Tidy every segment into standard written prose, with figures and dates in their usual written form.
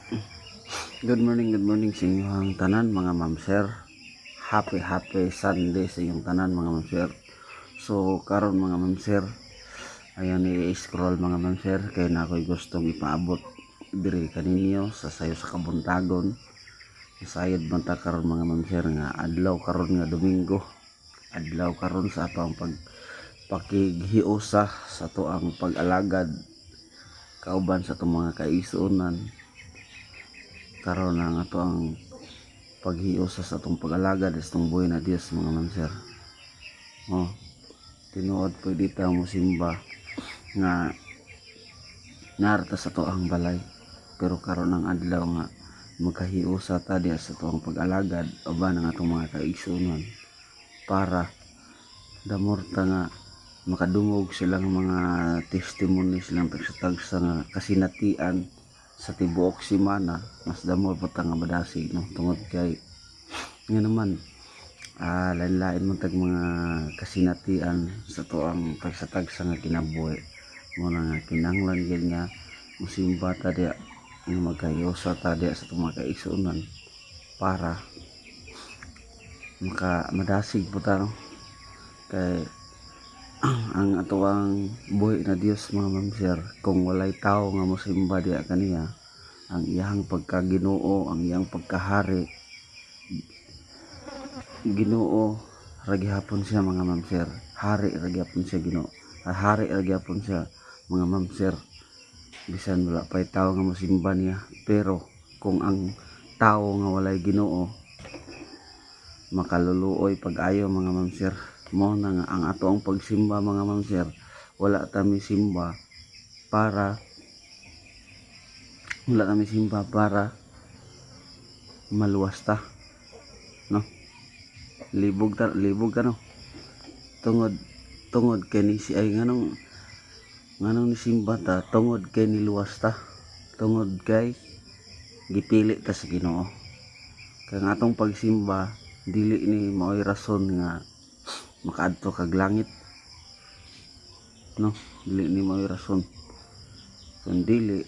Good morning sa inyong tanan mga ma'am sir. Happy Sunday sa inyong tanan mga ma'am sir. So karon mga ma'am sir, ayan i-scroll mga ma'am sir kay na ako'y gustong ipaabot diri kaninyo sa sayo sa kabuntagon. Sayad man ta karon mga ma'am sir nga adlaw karon nga Domingo. Adlaw karon sa ato ang pakighiusa sa ato ang pag-alagad kauban sa atong mga kaisunan. Karon ang ato ang paghiusa sa atong pag-alagad sa atong buhay na Dios mga ma'am sir. Tinuod pwede ta mo simba nga narta sa ato ang balay, pero karon ang adlaw nga magkahiusa ta diha sa ato ang pag-alagad uban ang atong mga kaigsunan para damorta nga makadungog silang mga testimony silang tagsa-tagsa nga kasinatian sa tibuok semana. Mas damo pa ta nga madasig no tungod kay nga naman lain-lain man tag mga kasinatian sa to ang tagsa-tagsa nga kinabuhi mo na nga kinahanglan gyud nga musimba ta diha nga magkahiusa ta diha sa itong mga kaigsunan para madasig po ta no? Kay ang atuang buhi na Dios mga ma'am sir, kung walay tao nga mosimba diha kaniya, ang iyang pagkaginoo, ang iyang pagkahari, Ginoo ra gihapon siya mga ma'am sir. Hari ra gihapon siya Ginoo. Hari ra gihapon siya mga ma'am sir. Bisan wala pay tao nga mosimba niya, pero kung ang tao nga walay Ginoo makaluluoy pag-ayo mga ma'am sir. Mo na nga ang ato ang pagsimba mga ma'am sir, wala ta misimba para maluwas ta no, libog ka no, tungod kay ni si ay nganong ni simba ta tungod kay niluwas ta, tungod kay gipili ta sa Ginoo. Kay ang atong pagsimba dili ni mao'y rason nga makaadto kag langit no, dili ni mao'y rason, kundi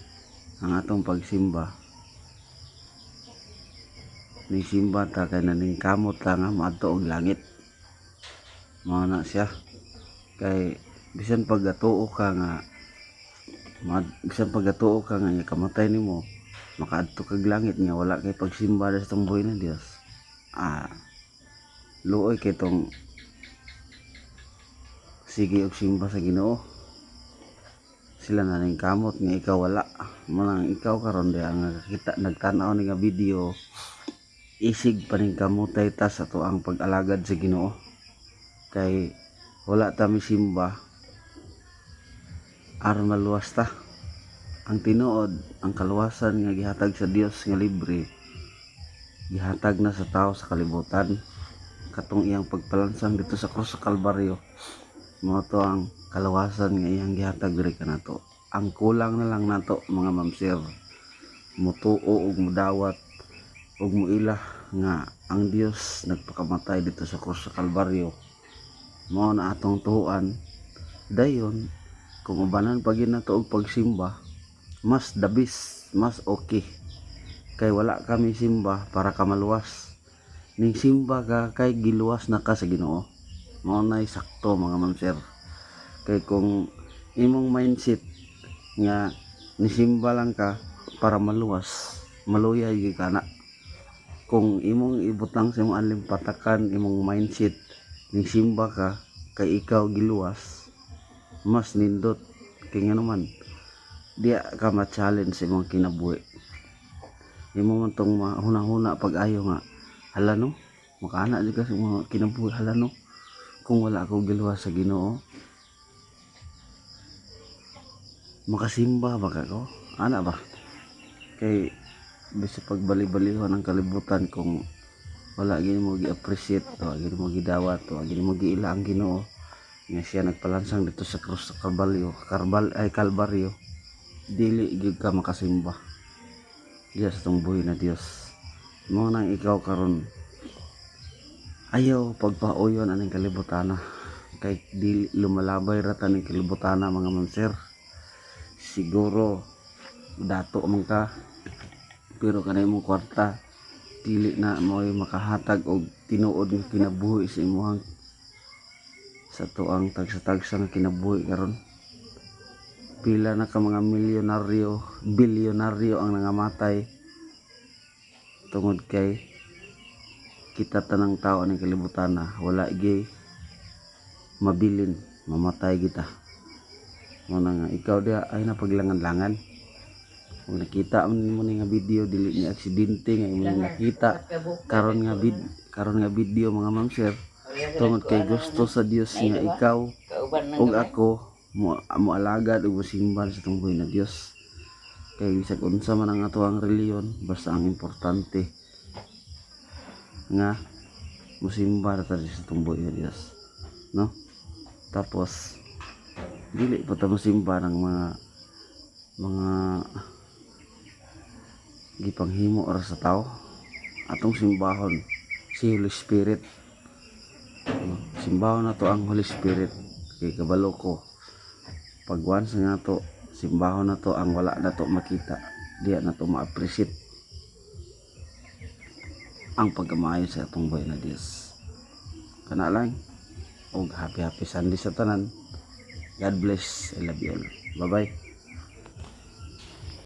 ang atong pagsimba ni simba ta kay naningkamot ta nga maadto og langit. Mao na siya. Kay bisan pagatuo ka nga kamatay nimo makaadto kag langit nga wala kay pagsimba sa itong buhay ng Dios, luoy kay tong sige og simba sa Ginoo. Sila na ning kamot nga ikaw wala mo lang, ikaw karon di ang nakita nagtan-aw ni nga video, isig pa ning kamutay ta sa to ang pag-alagad sa Ginoo. Kay wala ta misimba aron maluwas ta. Ang tinuod, ang kaluwasan nga gihatag sa Dios nga libre, gihatag na sa tao sa kalibutan katong iyang pagpalansang dito sa krus sa Kalbaryo. Mao to ang kaluwasan nga iyang gihatag diri kanato. Ang kulang na lang nato mga ma'am sir, mutuo ug mudawat ug muilah nga ang Dios nagpakamatay dito sa krus sa Kalbaryo. Mao na atong tuhuan. Dayon kung ubanan pa gyud nato og pagsimba, mas dabis, mas okay. Kay wala kami simba para ka maluwas, ning simba ka kay giluwas na ka sa Ginoo. Mao nay sakto mga ma'am sir. Kay kung imong mindset nga nisimba lang ka para maluwas, maluyay gyud ka na. Kung imong ibutang sa imong alimpatakan imong mindset nisimba ka kay ikaw giluwas, mas nindot. Kay nga naman diya ka ma-challenge sa imong kinabuhi. Imo man tong mahuna-huna pag-ayo nga hala no, makaana di ka sa mga kinabuhi, hala no, kung wala ako giluwas sa Ginoo makasimba ba ko ana ba. Kay bisa pagbali-balihon ang kalibutan kung wala gini mo gi-appreciate o gini mo gidawat o gini mo giila ang Ginoo nga siya nagpalansang dito sa krus sa Kalbaryo, dili gyud ka makasimba diya sa tong buhay na Dios. Mo nang ikaw karon ayaw pagpauyon aning kalibutana, kay dili lumalabay ra taning kalibutana mga ma'am sir. Siguro dato man ka pero kanay mong kwarta dili na mo'y makahatag og tinuod nga kinabuhi sa imuhang sa tuang tagsa-tagsa nga kinabuhi karon. Pila na ka mga milyonaryo, bilyonaryo ang nangamatay tungod kay kita tanang tao ng kalibutan na wala gay mabilin, mamatay kita. Muna nga ikaw dia ay napaglangan-langan. Kung nakita mo ni nga video dili ni aksidente nga imong nakita karon nga video mga ma'am sir, tungod kay gusto sa Dios nga ikaw ug ako mo alagad ug mosimba sa tong buhay na Dios. Kay bisag unsa man ang ato ang reliyon, basta ang importante nga mosimba ta sa tong buhay na Dios, no? Tapos dili pa ta mosimba ng mga gipanghimo ra sa tao. Atong simbahon si Holy Spirit, no? Simbahon na to ang Holy Spirit. Kay kabalo ko pag once nga to simbahon na to ang wala na to makita, diya na to ma-appreciate ang pagkamayo sa atong buhay na Dios. Kana lang og happy Sunday sa tanan. God bless. I love you all. Bye bye.